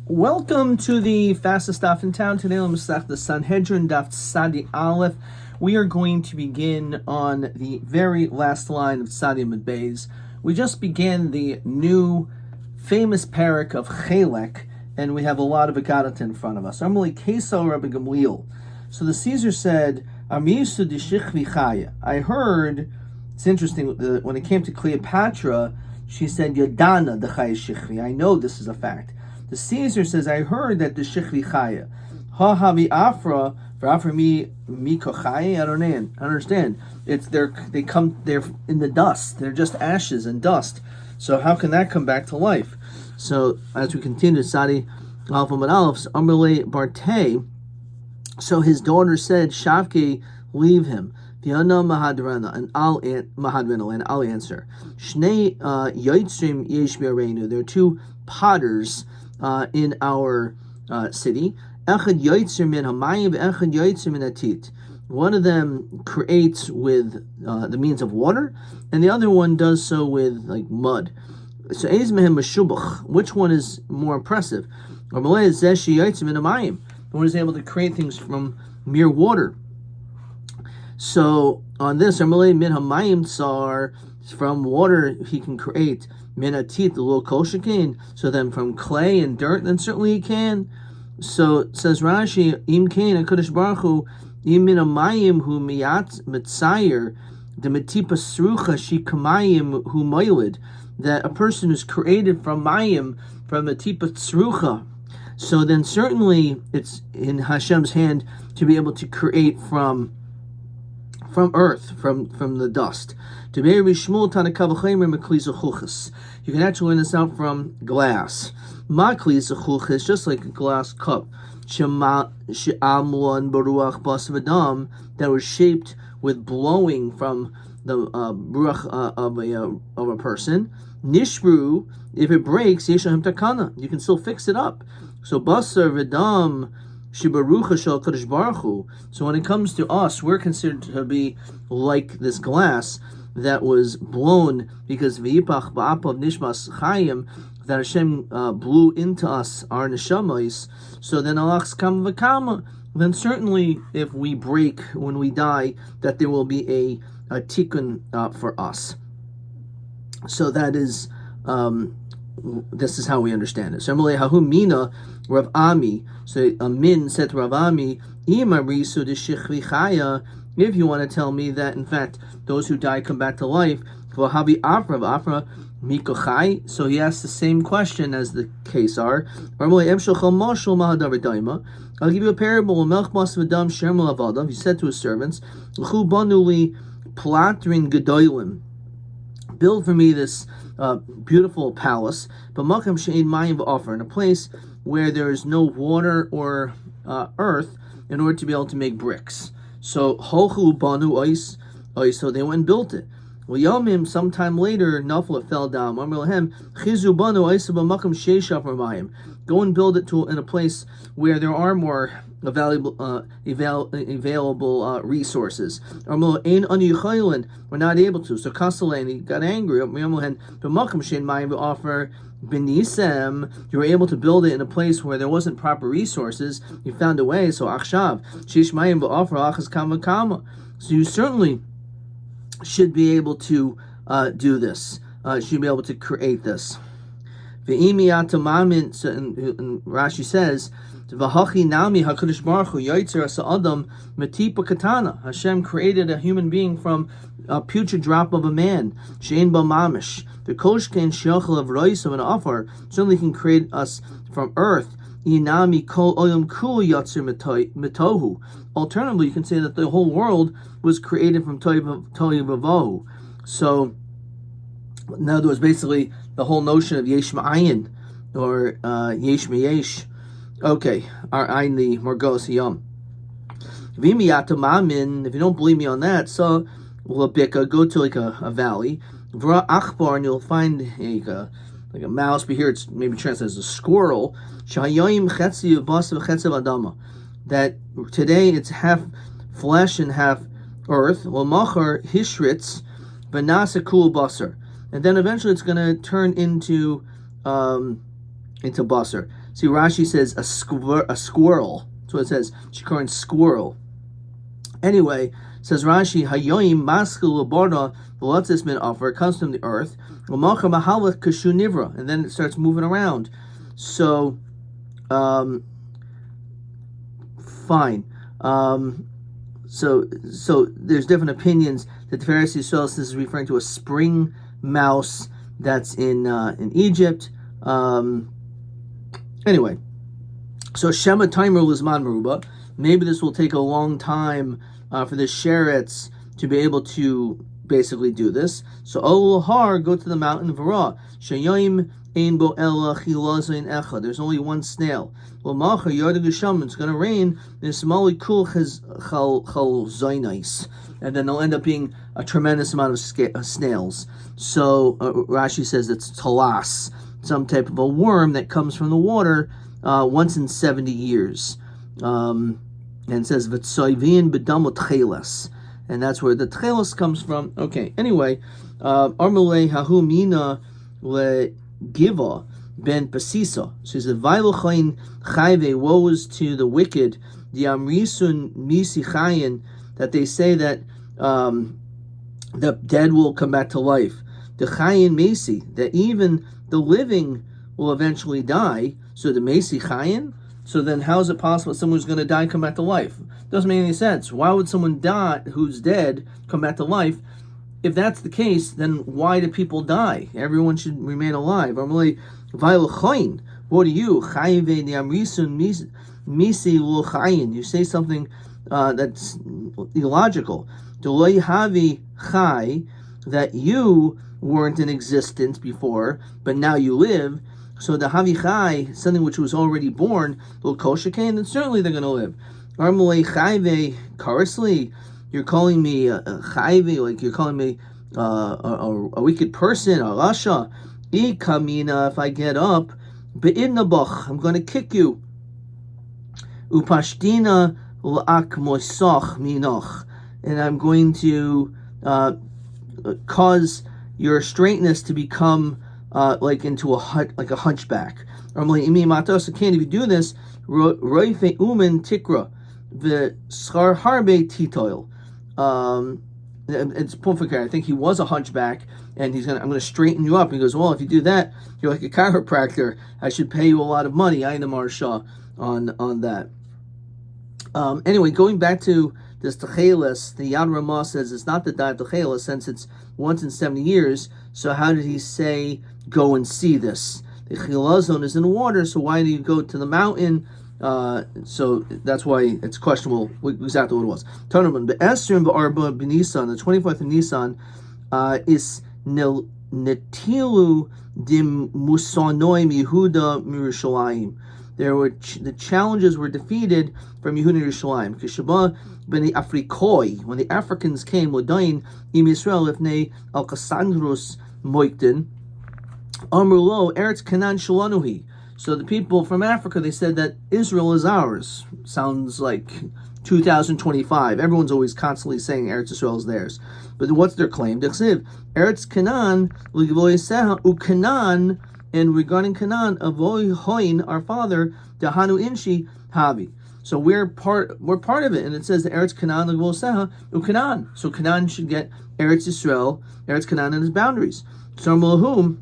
Welcome to the fastest daf in town. Today, I'm going the Sanhedrin daf Sadi Aleph. We are going to begin on the very last line of Sadi Amud Beis. We just began the new famous parak of Chelek, and we have a lot of Agadat in front of us. Normally, Keso Rabbi Gamliel. So the Caesar said, Amisu Dishichvi Chaya. I heard, it's interesting, when it came to Cleopatra, she said, Yodana Dechaya Shichvi. I know this is a fact. The Caesar says, I heard that the Shichvi Chaya. Ha havi afra, for afra mi kochaya. I don't understand. They're in the dust. They're just ashes and dust. So how can that come back to life? So as we continue, Sadi Alpha Aleph, Amrle Barte. So his daughter said, Shavke, leave him. V'ana Mahadrana, and I'll answer. Shnei Yoitzrim Yesh B'Areinu. There are two potters in our city. Echad Yoitzrim min Hamayim, Echad Yoitzrim min Atit. One of them creates with the means of water, and the other one does so with like mud. So Eiz Mehem Meshubach. Which one is more impressive? Or Malay is Zeshi Yoitzrim min Hamayim. The one is able to create things from mere water. So on this, Amalei min hamayim tsar, from water he can create min atit, the little koshakin. So then from clay and dirt, then certainly he can. So it says Rashi, im kain HaKadosh Baruch Hu, im min hamayim hu miyat mitzayer, the metipa srucha shi kamayim hu moilid, that a person who's created from mayim, from metipa srucha. So then certainly it's in Hashem's hand to be able to create from earth, from the dust. You can actually learn this out from glass. Is just like a glass cup that was shaped with blowing from the ruach of a person. Nishru, if it breaks, you can still fix it up. So basar v'dam shibarucha shel Kadosh Baruch Hu. So when it comes to us, we're considered to be like this glass that was blown because v'yipach ba'apav nishmas chayim, that Hashem blew into us our neshamas. So then alachs kam v'kama. Then certainly, if we break when we die, that there will be a tikkun for us. So that is. This is how we understand it. So Hahu Mina Rav Ami. So Min said to Rav Ami, if you want to tell me that in fact those who die come back to life, so he asked the same question as the Kesar. I'll give you a parable. He said to his servants, build for me this beautiful palace, but makam she'ein mayim v'ofer, in a place where there is no water or earth, in order to be able to make bricks. So holchu banu ois, so they went and built it. Well, Yomim, sometime later, Nafal, it fell down. Chizu banu ois b'makam she'eshaf mayim. Go and build it in a place where there are more available resources. We're not able to. So Kasalani got angry. You were able to build it in a place where there wasn't proper resources. You found a way. So Achshav, so you certainly should be able to do this. Should be able to create this. And Rashi says, Hashem created a human being from a putrid drop of a man. Certainly can create us from earth. Alternatively, you can say that the whole world was created from tohu vavohu. So, in other words, basically the whole notion of yesh ma'ayin or yesh meyesh. Okay, our ayin the morgos yom. If you don't believe me on that, so labika, go to like a valley, v'ra achbar, and you'll find like a mouse. But here it's maybe translated as a squirrel. Shahayim chetzi v'bas v'chetzi adama. That today it's half flesh and half earth. L'machar hishritz v'nasa kul basar. And then eventually it's going to turn into basar. See, Rashi says a squirrel. That's what it says. Shikorin squirrel. Anyway, says Rashi, Hayoim maskil laborda, the lotus min offer comes from the earth, and then it starts moving around. So, fine. So there's different opinions that the Pharisees saw this is referring to a spring mouse that's in Egypt. Anyway, so Shema Timer Lizman Meruba. Maybe this will take a long time for the Sheretz to be able to basically do this. So Ol Har, go to the mountain Vara. Shayoim Ein Bo Ela Chilazain Echa. There's only one snail. L'macha Yarda Gesham. It's going to rain. There's Smali Kul Chal Zainais, and then there'll end up being a tremendous amount of snails. So Rashi says it's talas, some type of a worm that comes from the water once in 70 years. And it says V'tsoivin B'damot Chelas, and that's where the Chelas comes from. Okay, anyway, Armele Hahu Mina Le Giva Ben Pasisa. So he said, Vailochain Chayve, woe is to the wicked, the Amrisun Misi Chayin, that they say that the dead will come back to life. The Chayin Mesi, that even the living will eventually die. So the Mesi Chayin. So then how is it possible that someone who's going to die come back to life? Doesn't make any sense. Why would someone die who's dead come back to life? If that's the case, then why do people die? Everyone should remain alive. I'm really, what are you? You say something that's illogical. That you weren't in existence before, but now you live. So the Havichai, something which was already born, will koshakain, then certainly they're going to live. Armulei chayve karasli, you're calling me a chayve, like you're calling me a wicked person, a rasha. Ikamina, if I get up, be'idnabach, I'm going to kick you. Upashtina la'ak moisach minoch, and I'm going to cause your straightness to become like into a hunchback. If you do this, roife umen tikra the schar harbe titoil. It's Pumfikar. I think he was a hunchback, and I'm gonna straighten you up. He goes, well, if you do that, you're like a chiropractor. I should pay you a lot of money. I am Marsha on that. Anyway, going back to this Techeles, the Yad Ramah says it's not the Dai of Techeles since it's once in 70 years. So how did he say go and see this? The Chilazon is in water, so why do you go to the mountain? So that's why it's questionable exactly what it was. Tanaman, the Esrim b'Arba b'Nisan, the 24th of Nisan, is Netilu dim Musanoim Yehuda Mirushalayim. There were the challenges were defeated from Yehuda and Yerushalayim. Kishaba b'nei Afrikoi, when the Africans came, Lodain im Yisrael ifnei al Kassandrus moiktin, Amrulo Eretz Canaan Shalanuhi. So the people from Africa, they said that Israel is ours. Sounds like 2025. Everyone's always constantly saying Eretz Israel is theirs. But what's their claim? Eretz Canaan, Ukanan, and regarding Canaan, Avoy Hoin, our father, Dahanu Inshi Havi. So we're part of it, and it says the Eretz Canaan Ukanan. So Canaan should get Eretz Israel, Eretz Canaan and its boundaries. So Malahum.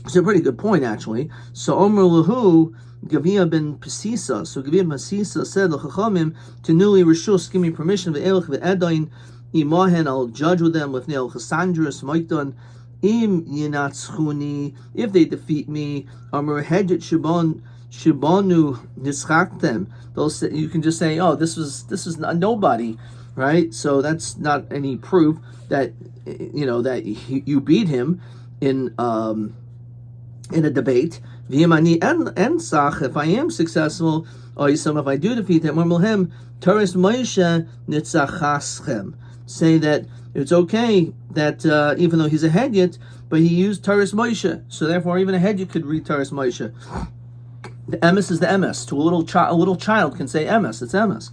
It's a pretty good point, actually. So Omer Lahu Gavia ben Pesisa. So Gavia ben Pesisa said L'chachamim to newly rishus, give me permission v'elch v'edain imahen, I'll judge with them with neil chasandrus moikdon im yinatzchuni, if they defeat me. Omer hedget shibanu nischaktem. They'll say, you can just say, oh, this is not nobody, right? So that's not any proof that that you beat him in a debate. If I am successful, or if I do defeat him, say that it's okay that even though he's a hedyot, but he used Taurus Moshe, so therefore even a hedyot could read Taurus Moshe. The emes is the emes. To a little child can say emes. It's emes.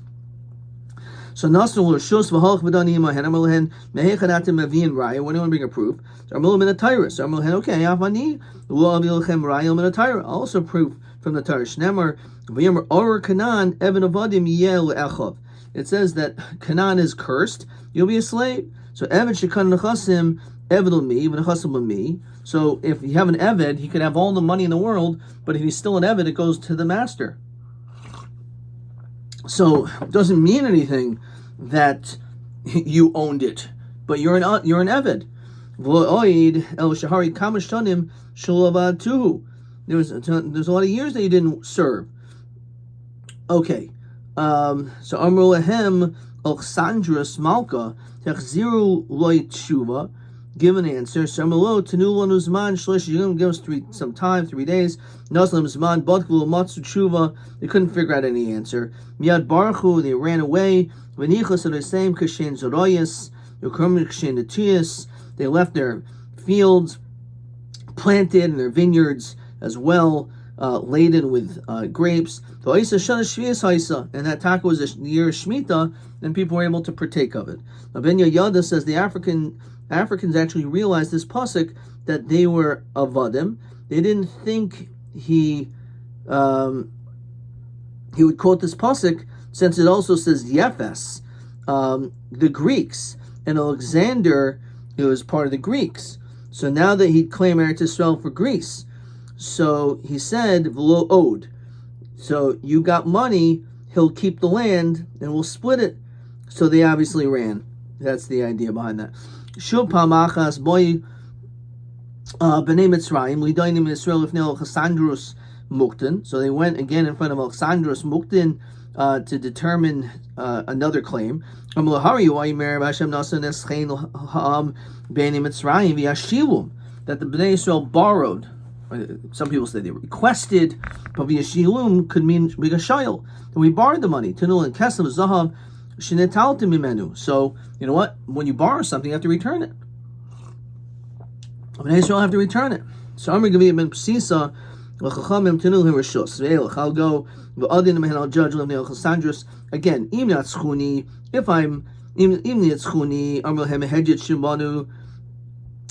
So Nasr Shus v'Halch v'Dani Imahen Amalhen Mehechadatim Mavin Raya. When anyone bring a proof, Armul min a Tyrus. Armulhen, okay, Avani Lo Avilchem Raya min a Tyra. Also proof from the Torah. Shnemar, v'yomer or Canaan, Evan Avadim Yel Echav. It says that Canaan is cursed, you'll be a slave. So Evan Shekan Nechasim, Evan me, Nechasim me. So if you have an Eved, he could have all the money in the world, but if he's still an Eved, it goes to the master. So it doesn't mean anything that you owned it, but you're an Eved. There's a lot of years that you didn't serve. Okay, so Amru Lahem Alexandrus Malka Techziru Loy Tshuva. Give an answer. Shamalo Tanula Nuzman Shlish Yum. Give us some time, 3 days. Naslam Zman Badkulu Matsu Tshuva. They couldn't figure out any answer. Miad Baruchu. They ran away. Venichas are the same. Kashen Zoroyas. Yukum Kashen Natuyas. They left their fields planted and their vineyards as well, laden with grapes. And that taka was a year of Shemitah, and people were able to partake of it. Now Ben Yada says the Africans actually realized this pasuk that they were avadim. They didn't think he would quote this pasuk since it also says Yefes, the Greeks, and Alexander, it was part of the Greeks. So now that he'd claim Eretz Yisrael for Greece, so he said, "V'lo od." So you got money, he'll keep the land, and we'll split it. So they obviously ran. That's the idea behind that. Shub pamachas boy b'nei Mitzrayim lidoinim Yisrael ifnei Alexandrus Muktin. So they went again in front of Alexandrus Muktin to determine another claim. That the Bnei Yisrael borrowed. Some people say they requested, but v'yashilum could mean b'gashayil. And we borrowed the money. Tanul and kesem zahav shenitaltim mimenu. So you know what? When you borrow something, you have to return it. Bnei Yisrael have to return it. So I'm going to be ben psisa l'chachamim tanul hirashus. I'll go v'adin mehen I'll judge l'mnei Alexandrus again. Im yatzchuni. If I'm im yatzchuni, amrohem hejit shimanu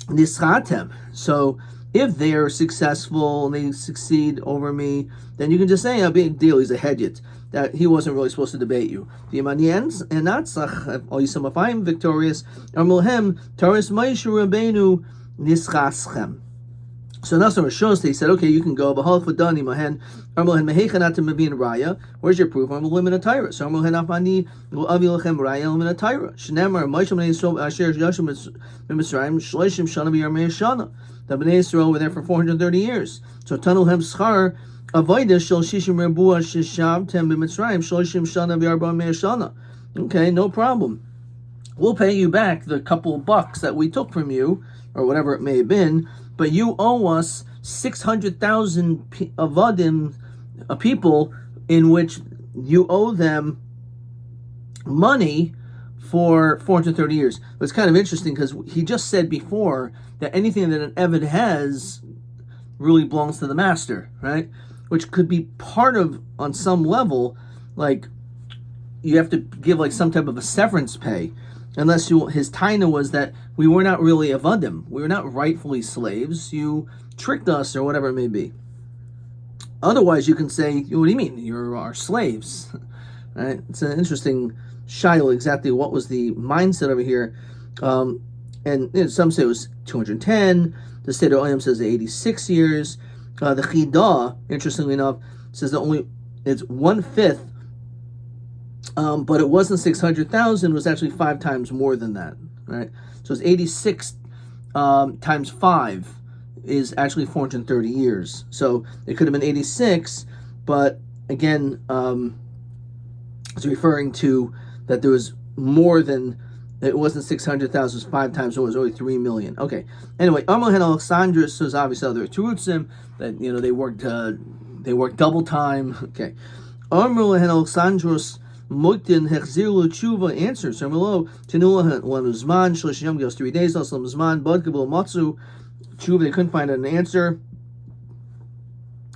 nischatem. So if they are successful and they succeed over me, then you can just say a big deal. He's a hedget, that he wasn't really supposed to debate you. And that's if I'm victorious, so that's what shows. They said, okay, you can go. Where's your proof? I'm a limit of Tyra. So I'm a Afani will avilachem raya limit of Tyra. Shnemer Moshe Bnei Yisrael Asher Yashim Mitzrayim Shloshim Shana B'Yarmei Shana. The Bnei Yisrael were there for 430 years. So Tanul Hem Schar Avodah Shel Shishim Rebua Shishavtem B'Mitzrayim Shloshim Shana B'Yarmei Shana. Okay, no problem. We'll pay you back the couple bucks that we took from you, or whatever it may have been. But you owe us 600,000 avadim, people, in which you owe them money for 430 years. It's kind of interesting because he just said before that anything that an Eved has really belongs to the master, right? Which could be part of, on some level, like you have to give like some type of a severance pay. Unless his taina was that we were not really avadim, we were not rightfully slaves. You tricked us, or whatever it may be. Otherwise, you can say, "What do you mean? You're our slaves?" Right? It's an interesting shiloh. Exactly what was the mindset over here? And some say it was 210. The State of Oyam says 86 years. The Chidah, interestingly enough, says that it's 1/5. But it wasn't 600,000, it was actually 5 times more than that, right? So it's 86 times 5 is actually 430 years. So it could have been 86, but again, it's referring to that there was more than, it wasn't 600,000, it was 5 times, so it was only 3 million. Okay, anyway, Amohen Alexandrus, so there's obviously other Terutzim, that, you know, they worked double time. Okay. Amohen Alexandrus, Muktin Hechziru Tshuva answers. Samelo Tinula Lanuzman Shlishim goes 3 days. Also Zman Budkabul Matsu Tshuva. They couldn't find an answer.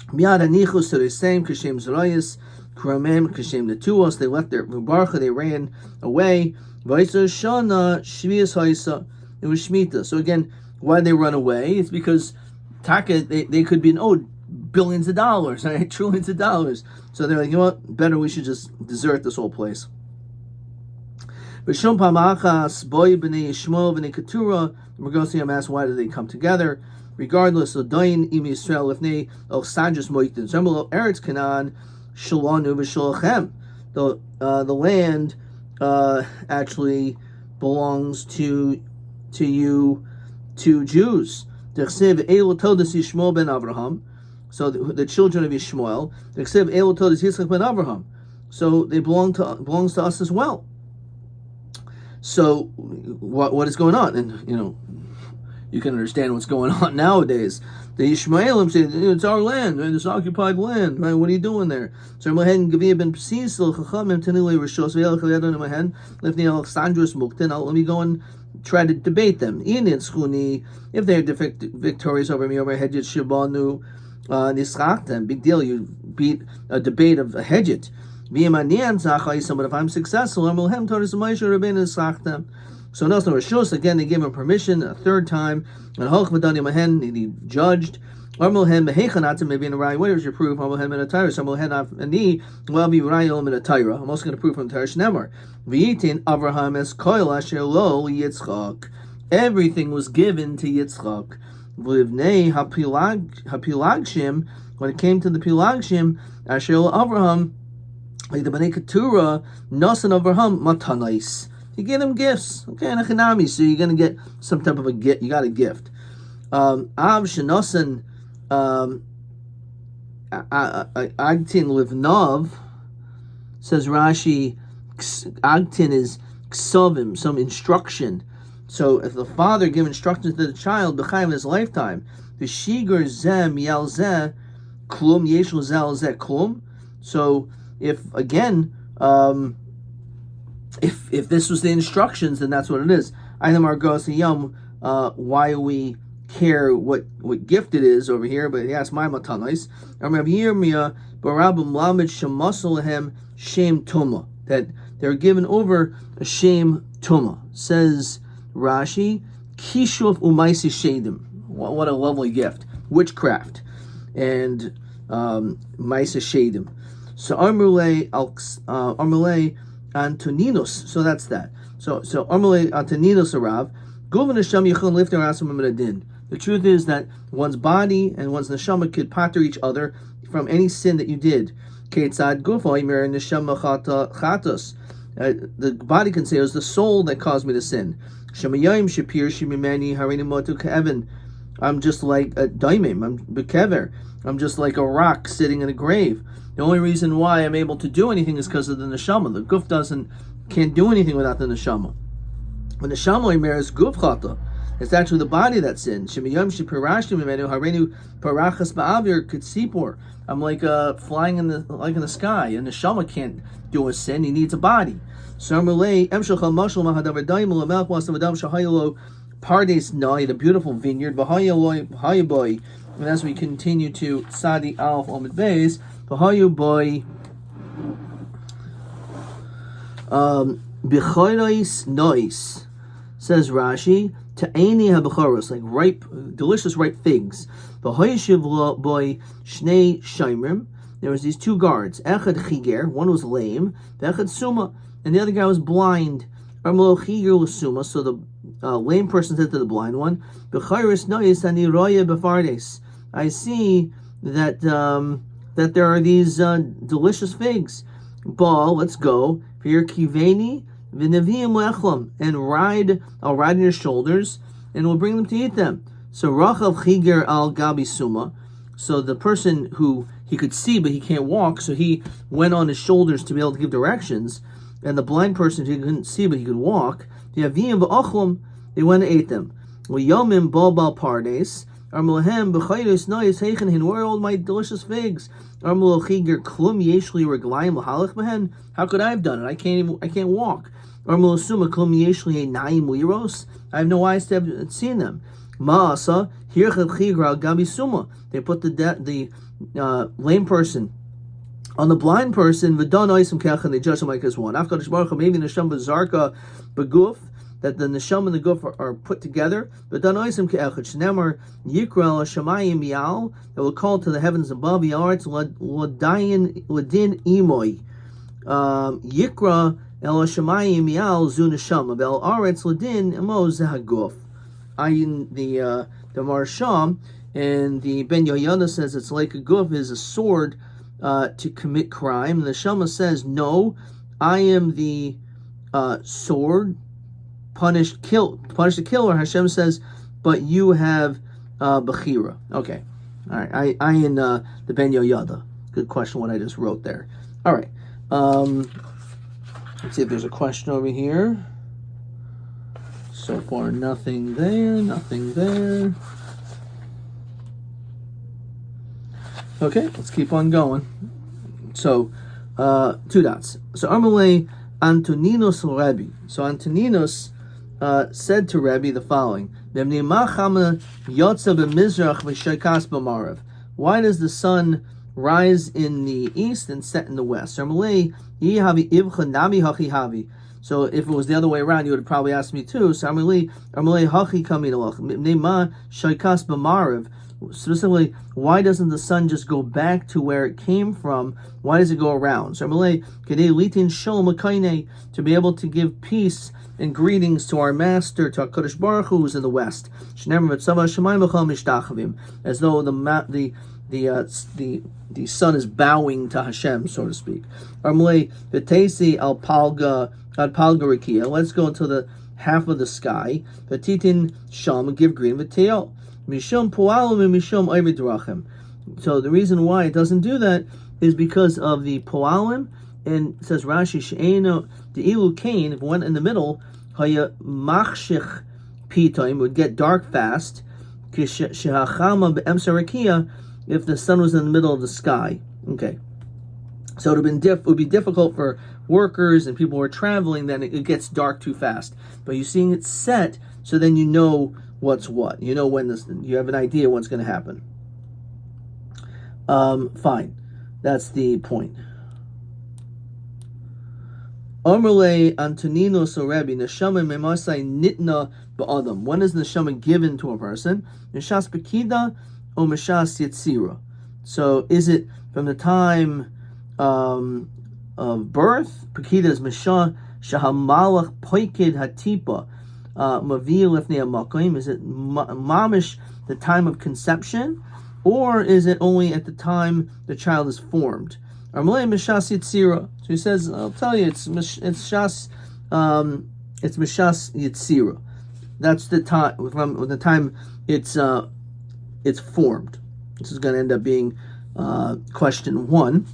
Miad Anichus to the same Kashem Zerayis Kramem Kashem Natuos. They left their Mubarcha. They ran away. Vaisa Shana Shvias Haisa. It was Shemitah. So again, why did they run away? It's because Taka they could be owed billions of dollars, right? Trillions of dollars. So they're like, you know what? Better we should just desert this whole place. B'shum pamachas boy b'nei Yishmael b'nei Keturah. Mergosiam asked, why did they come together? Regardless, Odayin im Yisrael lifnei el sadrus moitin zemelo eretz Canaan shalanu v'shalachem. The land actually belongs to you, to Jews. T'chsev elu todas Yishmael ben Avraham. So the children of Yishmael. T'chsev elu todas Yitzchak ben Avraham. So they belongs to us as well. So what is going on? And you can understand what's going on nowadays. The Yishmaelim say, it's our land, right? It's occupied land, right? What are you doing there? So let me go and try to debate them. If they're victorious over me, over Hedjit Shabanu Nisrachtem, big deal, you beat a debate of a Hedjit. But if I'm successful, so no, Rishos, again, they gave him permission a third time. And he judged. Where is your proof? I'm also going to prove from Torah Shnemar. Everything was given to Yitzchak. When it came to the Pilagshim, Asher Avraham, like the Bnei Keturah, Nasan Avraham, Matanais. He gave them gifts. Okay, Nechanami, so you're going to get some type of a gift. You got a gift. Av Shenosan Agtin Livnov, says Rashi, Agtin is Ksovim, some instruction. So if the father gave instructions to the child, B'chaim in his lifetime, the Shigur Zem Yalzeh, Klum Yeshul Zel Zeh Klum. So if, again, if this was the instructions, then that's what it is. Why do we care what gift it is over here? But he asked my matanais. That they're given over a shame tuma. Says Rashi, Kishuf umaisi shedim. What a lovely gift. Witchcraft and maisa shedim. So Armulei Antoninos. So that's that. So Armulei Antoninos Arav. The truth is that one's body and one's neshama could pater each other from any sin that you did. The body can say, it was the soul that caused me to sin. I'm just like a daimim, I'm bekever. I'm just like a rock sitting in a grave. The only reason why I'm able to do anything is because of the neshama. The guf can't do anything without the neshama. When the neshama imer is guf chata, it's actually the body that sins. I'm like flying in the sky, and the neshama can't do a sin. He needs a body. Pardes Nai, the beautiful vineyard, and as we continue to Sadi Alf Omid Beis, Bahayu Boy Bichorais Nois, says Rashi, Ta'ani HaBechoros, like ripe, delicious ripe figs. Bahayishiv Boy Shnei Shaimrim, there was these two guards, Echad Chiger, one was lame, Echad Suma, and the other guy was blind. Armalo Chiger Suma, so the lame person said to the blind one, I see that there are these delicious figs. Ball, let's go. And I'll ride on your shoulders, and we'll bring them to eat them. So Rachav Chiger al Gabi Suma. So the person who he could see but he can't walk, so he went on his shoulders to be able to give directions. And the blind person who couldn't see but he could walk, they went and ate them. Yomim Bobal Pardes, Armulahem B'chaydos Nois Heichen, where are all my delicious figs? Armul Chiger Klum Yeshli Reglaim Lahalach Behen. How could I have done it? I can't walk. Armul Suma Klum Yeshli Naim Liros. I have no eyes to have seen them. Ma'asa Hirchad Chigra Gabi Suma. They put the lame person on the blind person. V'dan Oisim Kelch, and they judge him like as one. After Baruch maybe Nesham Bazarka Beguf. that the neshama and the guf are put together. But then oisim ke'echad shnemer yikra shamayim yal, that will call to the heavens above, yaretz ladin imoy, yikra el shamayim yal zu neshama vel aretz ladin imo zehaguf. Ayin the Marsham and the Ben Yoyana says it's like a guf is a sword to commit crime. The Neshama says, no, I am the sword, punish the killer. Hashem says, but you have Bechira. Okay. All right. I in the Ben Yoyada. Good question what I just wrote there. All right. Let's see if there's a question over here. So far, nothing there. Okay, let's keep on going. So, 2 dots. So, Amalei Antoninos Rabbi. So, Antoninos said to Rabbi the following: why does the sun rise in the east and set in the west? So if it was the other way around, you would have probably asked me too. So specifically, why doesn't the sun just go back to where it came from? Why does it go around? So to be able to give peace and greetings to our master, to HaKadosh Baruch Hu, who's in the west, as though the sun is bowing to Hashem, so to speak. Let's go into the half of the sky. V'titin sham, give green. V'teil mishum po'alim and mishum ovid drachim. So the reason why it doesn't do that is because of the po'alim, and it says Rashi she'eno the ilu kain, if it went in the middle, haya machshich pitoim, would get dark fast. Kishehachama be'emsarakia, if the sun was in the middle of the sky. Okay. So it would be difficult for workers and people who are traveling, then it gets dark too fast. But you're seeing it set, so then you know what's what. You know when you have an idea what's going to happen. Fine. That's the point. Omerle Antonino Sorebi, Neshama Memasai Nitna Ba'adam. When is Neshama given to a person? Neshas Pekida or Meshas Yetzira. So is it from the time of birth? Pekida is Meshah Shahamalach Poikid Hatipa Mavil Lefnei Amakim. Is it Mamish the time of conception? Or is it only at the time the child is formed? Armalei Meshas Yitzira. So he says, I'll tell you, it's Meshas Yitzira. That's the time from the time it's formed. This is going to end up being question 1.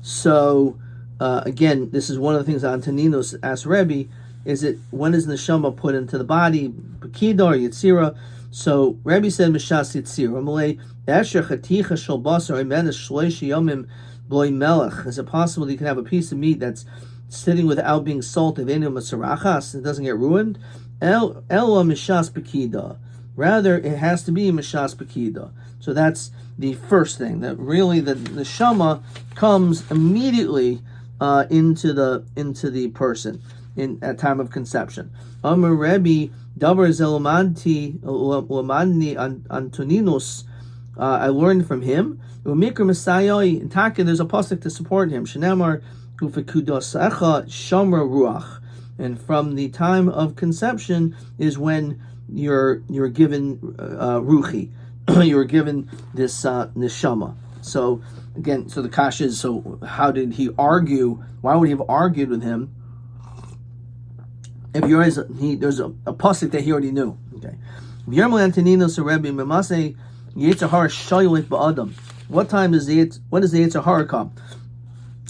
So again, this is one of the things Antoninos asked Rabbi: is it when is neshama put into the body, Pekida or Yitzira? So Rabbi said Meshas Yitzira. Amalei Asher Chaticha Shel Basar Imenes Shloish Yomim Bloi Melech. Is it possible that you can have a piece of meat that's sitting without being salted? V'enu Masarachas, it doesn't get ruined. Ela Meshas Pekida. Rather, it has to be Meshas Pekida. So that's the first thing, that really the neshama comes immediately into the person at time of conception. Amar Rebbe Davar Zelomanti Lamadni Antoninos. I learned from him. Umikra Messiah in Taka. There's a pasuk to support him. Shenamar Ufekudosecha Shamra Ruach. And from the time of conception is when you're given ruchi. You're given this neshama. So again, so the kasha is, so how did he argue? Why would he have argued with him if there's a pasuk that he already knew? Okay. What time does when does the Yetzer Hara come?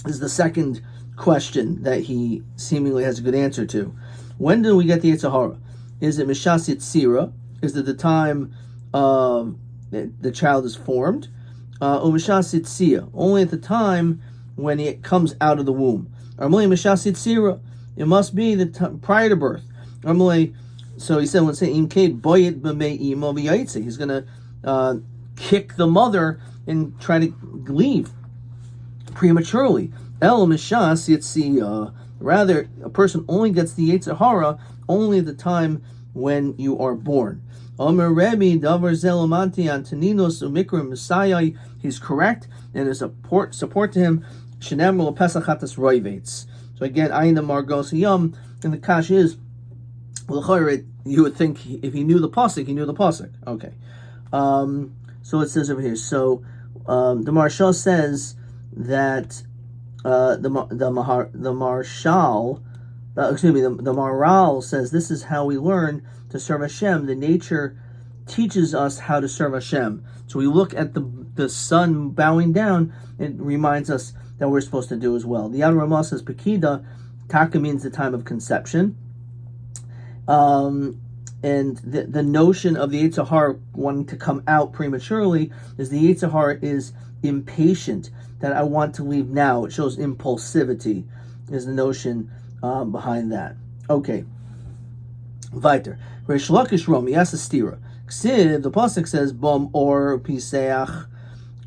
This is the second question that he seemingly has a good answer to. When do we get the Yetzer Hara? Is it Meshas Yitzira? Is it the time the child is formed? Or Meshas Yitzia? Only at the time when it comes out of the womb. Armulei Meshas Yitzira. It must be prior to birth. Armulei. So he said, he's going to kick the mother and try to leave prematurely. El Meshas Yitzia. Rather, a person only gets the Yetzer Hara only at the time when you are born. Omer Rabbi Davar Zelamanti Antoninos Umikra Messiah. He's correct, and there's support to him. Shenem Pesachatas Roivates. So again, Ayin Margos Yom, and the kash is, you would think if he knew the pasuk, he knew the pasuk. Okay. So it says over here. So the Marshal says that the Maharal says this is how we learn to serve Hashem. The nature teaches us how to serve Hashem. So we look at the sun bowing down, it reminds us that we're supposed to do as well. The Yad Ramah says Pekida, Taka means the time of conception. And the notion of the Yetzer Hara wanting to come out prematurely is the Yetzer Hara is impatient, that I want to leave now. It shows impulsivity is the notion behind that. Okay. Weiter. Reish Lakish Romi, yes, a stira. Ksiv, the pasuk says, Bom or Piseach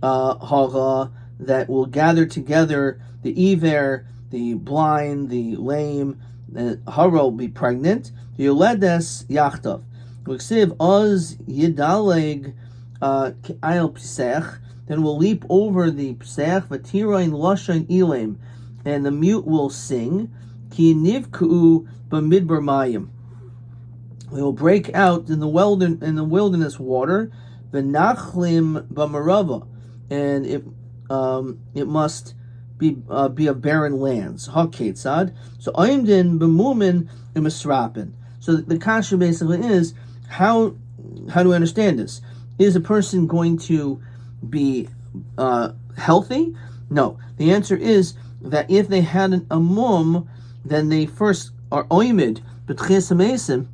Hara, that will gather together the Iver, the blind, the lame, the Hara will be pregnant. The Yoledes Yachtav. Ksiv Oz Yidaleg Ayel Piseach, then we'll leap over the Pseach, Vatira in Lasha Elam, and the mute will sing, Ki Nivku Bamidbar Mayim. We will break out in the wilderness water, V'nachlim Bamarava, and it must be of barren lands. Haketzad. So Aimdin B'mumin Imisrapin. So the kasha basically is, how do we understand this? Is a person going to be healthy? No. The answer is that if they had a mum, then they first are oimid. But chesamesim,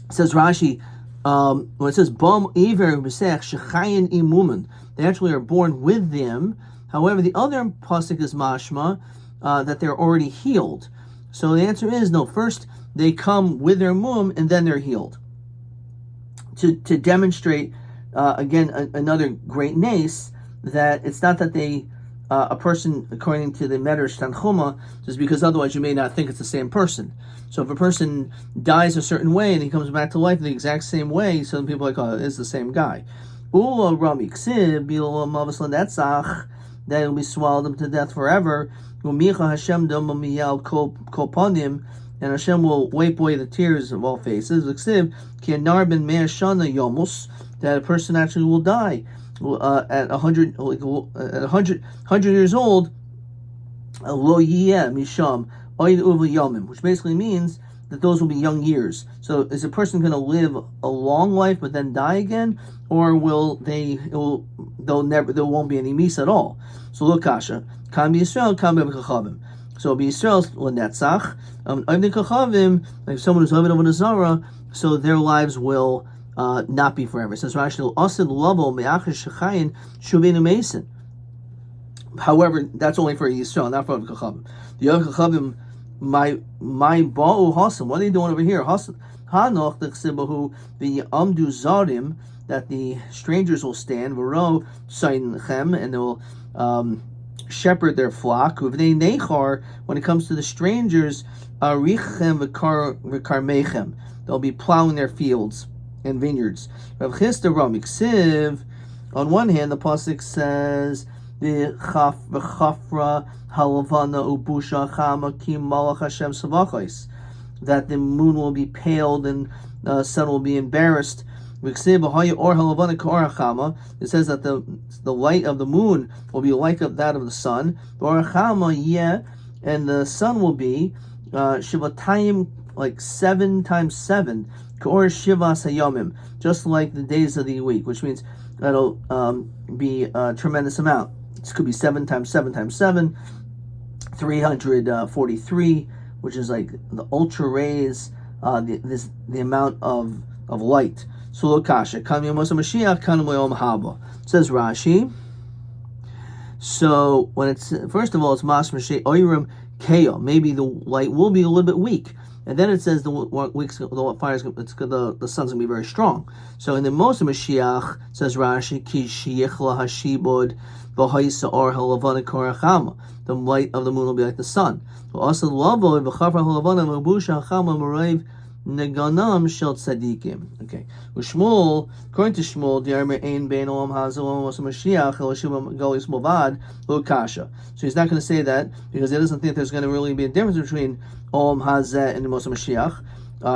says Rashi, when it says bam iver b'sech shechayin imumen, they actually are born with them. However, the other pasuk is mashma that they're already healed. So the answer is no. First they come with their mum and then they're healed. To demonstrate again another great nace, that it's not that they a person, according to the Medrash Tanchuma, just because otherwise you may not think it's the same person. So if a person dies a certain way and he comes back to life the exact same way, some people are like, oh, it's the same guy. Ula Rami Ksib, Bila Mavaslan Etzach, that will be swallowed up to death forever. Umicha Hashem Dom Miyal Koponim, and Hashem will wipe away the tears of all faces. Ksib, Kianar ben Me'er Shana Yomus, that a person actually will die. At 100 years old, lo yeh misham oid uva yomim, which basically means that those will be young years. So is a person going to live a long life but then die again, or there won't be any misa at all? So look, Kasha, kam b'Yisrael, kam b'Kachavim. So b'Yisrael l'netzach, Avnei Kachavim, like someone who's living over the Zara, so their lives will not be forever. It says Rashi, Asid Lavo Me'achish Shechayin Shuvenu Mason. However, that's only for Yisrael, not for Kachavim. The other Kachavim, my Ba'u Hasan, what are they doing over here? Hasan Hanoch T'chsibahu the Amdu Zarim, that the strangers will stand, V'ro Sayin and they will shepherd their flock. Uvnei Nechar, when it comes to the strangers, Arichem V'Karmechem, they'll be plowing their fields and vineyards. Rav Chisda Ramiksiv, on one hand, the pasuk says, "V'chafra halavana ubusha chama kim malach Hashem savachos," that the moon will be paled and the sun will be embarrassed. V'ksiv v'haya or halavana ka'or chama. It says that the light of the moon will be like that of the sun. Or chama yeah, and the sun will be shivatayim, like 7 times 7. Or Shivas Hayomim, just like the days of the week, which means that'll be a tremendous amount. This could be 7 times 7 times 7, 343, which is like the ultra rays, the amount of light. So Lokasha, Kam Yom Mashiach, Kam Yom Haba. Says Rashi. So when it's first of all, it's Mas Mashiach Oyrim Keo. Maybe the light will be a little bit weak. and then it says the sun's gonna be very strong. So in the most of Mashiach, says Rashi, Ki shiyichla hashibod v'haisa or halavana korachama. The light of the moon will be like the sun. Also lavo v'chafra halavana v'busha hachama m'rayv neganam shel tzadikim. Okay. Shmuel, according to Shmuel, Diarmer ein bein olam hazeh olam Mashiach eloshiva golis movad lo kasha. So he's not going to say that because he doesn't think there's going to really be a difference between olam hazeh and the Moshe Mashiach.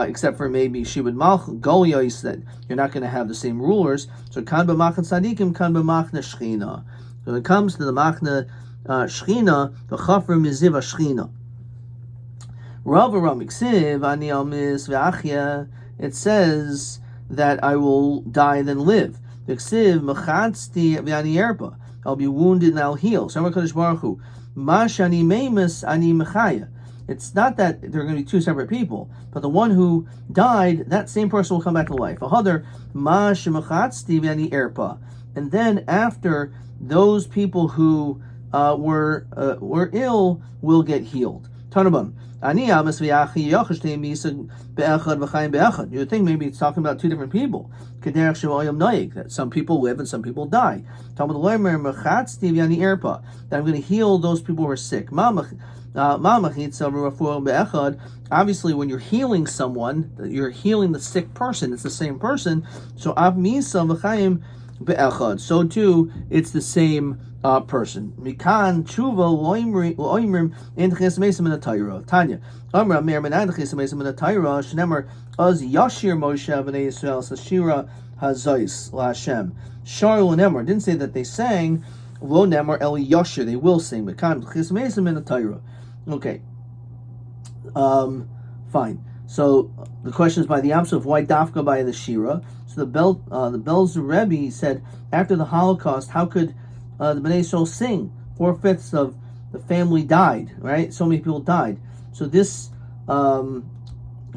Except for maybe Shibud Malch, Golia, he said, you're not going to have the same rulers. So, kan b'machna tzadikim, kan b'machna shchina. So, when it comes to the machna shchina, the chafrim miziv shchina. Rav Aram Iksiv, ani almis v'achya, it says that I will die then live. Iksiv, mechatzti v'ani erpa, I'll be wounded and I'll heal. So, HaKadosh Baruch Hu, ma shani meimus ani mechaya. It's not that they're going to be two separate people, but the one who died, that same person will come back to life. And then after, those people who were ill will get healed. You would think maybe it's talking about two different people. That some people live and some people die. That I'm going to heal those people who are sick. Obviously, when you're healing someone, you're healing the sick person. It's the same person. So so too, it's the same person. Mikan tshuva loimrim in chesmesim in the Torah. Tanya, Amra mer menan chesmesim in the Torah. Shnemer az yashir Moshe b'nei Yisrael sashira hazais laHashem. Shar lo nemar didn't say that they sang. Lo nemar el yashir, they will sing. Mikan chesmesim in the Torah. Okay. Fine. So the question is by the Yamsuf, why Dafka by the Shira? So the Belzer Rebbe said after the Holocaust, how could the Bnei Yisrael sing? 4/5 of the family died, right? So many people died. So this, so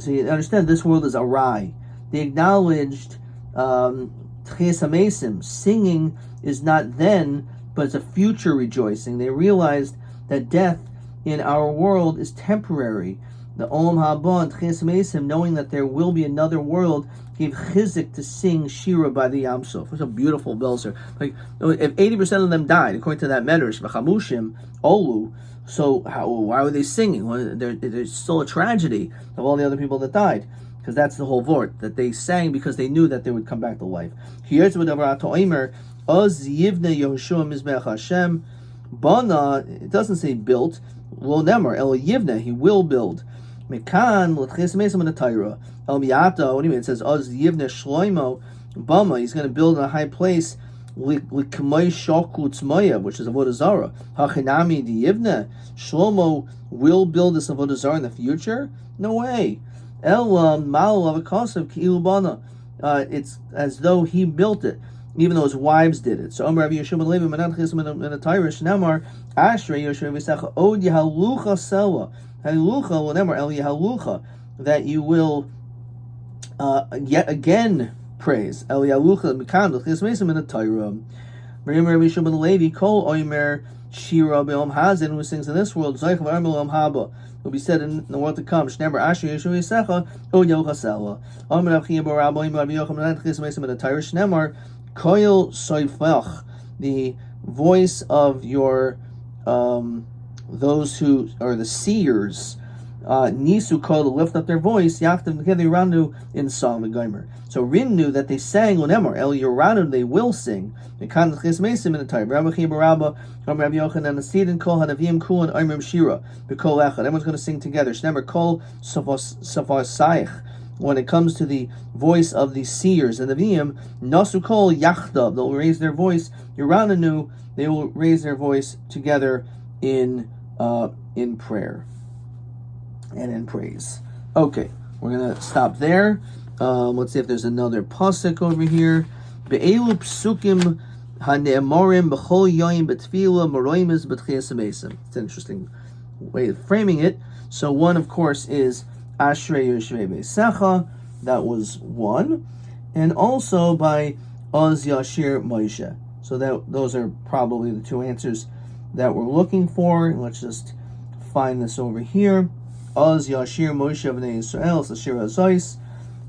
you understand, this world is awry. They acknowledged Tchias HaMesim, singing is not then, but it's a future rejoicing. They realized that death in our world is temporary. The Olam Haba and Tchias HaMesim, knowing that there will be another world, gave chizik to sing Shira by the Yam Suf. It was a beautiful belzer. Like if 80% of them died, according to that medrash, v'chamushim olu. So why were they singing? Well, there's still a tragedy of all the other people that died, because that's the whole vort that they sang because they knew that they would come back to life. Here's what Oz Yivne Yehoshua Mizbeach Hashem Bana. It doesn't say built. Lo nemar el Yivne, he will build. Mekan l'tchias mesim in the Torah. El miata. What do you mean? It says Oz Yivne Shloimo Bama. He's going to build in a high place. L'kmei shaku tzmaya, which is avodah zara. Hachinami di Yivne. Shlomo will build this avodah zara in the future. No way. El mal avakasav ki'ilu bana. It's as though he built it, even though his wives did it. So Amar Rabbi Yeshua ben Levi Manan Chisim in the Torah Shnamar Ashrei Yoshev V'Secha Od Yehalucha Sela Halucha L'Nemar El Yehalucha, that you will yet again praise El Yehalucha Mikan L'Chisim in the Torah. Rabbi Yeshua ben Levi Kol Oimer Shira Be'om Hazen, who sings in this world Zayich V'Armel Om Haba, will be said in the world to come. Shnemer Asher Yeshua Yisecha Od Yehucha Sela Amar Rav Chiya bar Rabbi Rabbi Yochanan Manan Chisim in the Torah Shnemer Koil Soifech, the voice of your those who are the seers, Nisu Kol, to lift up their voice, Yachtem together Yeranu in song and Gomer. So Rin knew that they sang Lonemar, El Yeranu, they will sing. The Kan Tchias Mesim in the time. Rabbi Chiya bar Rabba, Rabbi Yochanan, the Seed and Kol Hanavim Kulan Oimrim Shira, B'Kol Echad. Everyone's going to sing together. Shnemer Kol Safasayich. When it comes to the voice of the seers and the Nevi'im, Nasu Kol Yachdav, they'll raise their voice. Yerananu, they will raise their voice together in prayer and in praise. Okay, we're gonna stop there. Let's see if there's another pasuk over here. Be'elu psukim hane'emorim b'chol yoyim b'tfila maroimis b'tchias hamesim. It's an interesting way of framing it. So one, of course, is Ashrei Yoshvei Beisecha, that was one, and also by Oz Yashir Moshe. So those are probably the two answers that we're looking for. Let's just find this over here. Oz Yashir Moshe Bnei Yisrael Sashir Azois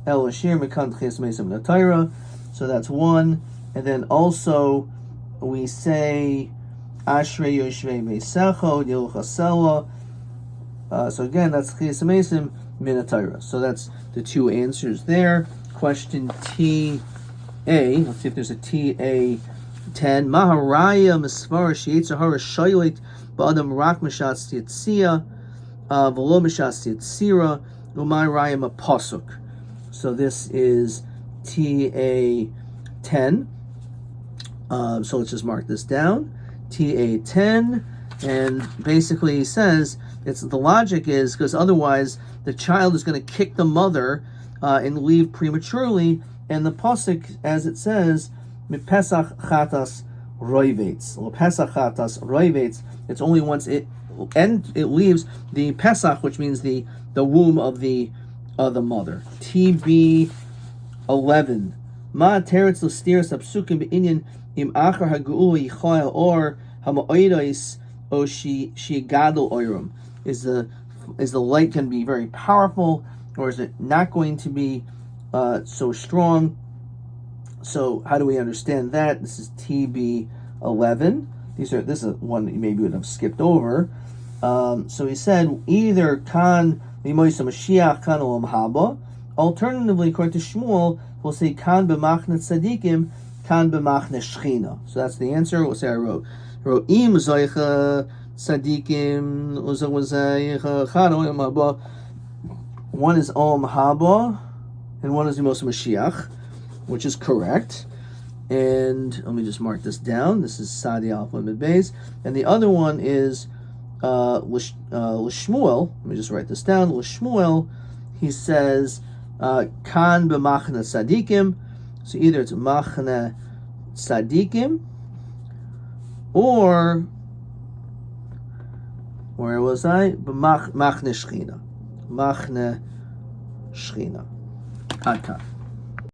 El Ashir Mekan Ches Mesim Natayra. So that's one. And then also we say Ashrei Yoshvei Meisecho Yil Chasela. So again, that's Ches Mesim Minatayra. So that's the two answers there. Question TA. Let's see if there's a TA 10. Maharaya Misvara Sheitzahara Shoylit Ba'adam Rak Mishatz Yitzia V'lo Mishatz Yitzira Umay Raya Pasuk. So this is TA 10. So let's just mark this down. TA 10. And basically he says the logic is because otherwise the child is going to kick the mother and leave prematurely. And the pasuk, as it says, Pesach chatas roivetz. Pesach chatas roivetz. It's only once it leaves the Pesach, which means the womb of the mother. TB 11. Ma teretz l'stiras apsukim be'inyan im achar ha'geula yichayel or ha'ma'oidos o shigadol oirum. Is the light can be very powerful, or is it not going to be so strong? So how do we understand that? This is TB 11. This is one that you maybe would have skipped over. So he said either kan mimoisa Mashiach kan olam haba. Alternatively, according to Shmuel, we'll say kan b'machne tzadikim, kan b'machne shchina. So that's the answer. We'll say I wrote im zoicha tzadikim uzawazayicha kan olam haba. One is olam haba, and one is mimoisa Mashiach, which is correct. And let me just mark this down. This is Sadi Alpha Mid Beis. And the other one is L'Shmuel. Let me just write this down. L'Shmuel, he says, Kan b'machne tzadikim. So either it's machne tzadikim, or, where was I? Machne shchina. Machne shchina. Ad kan.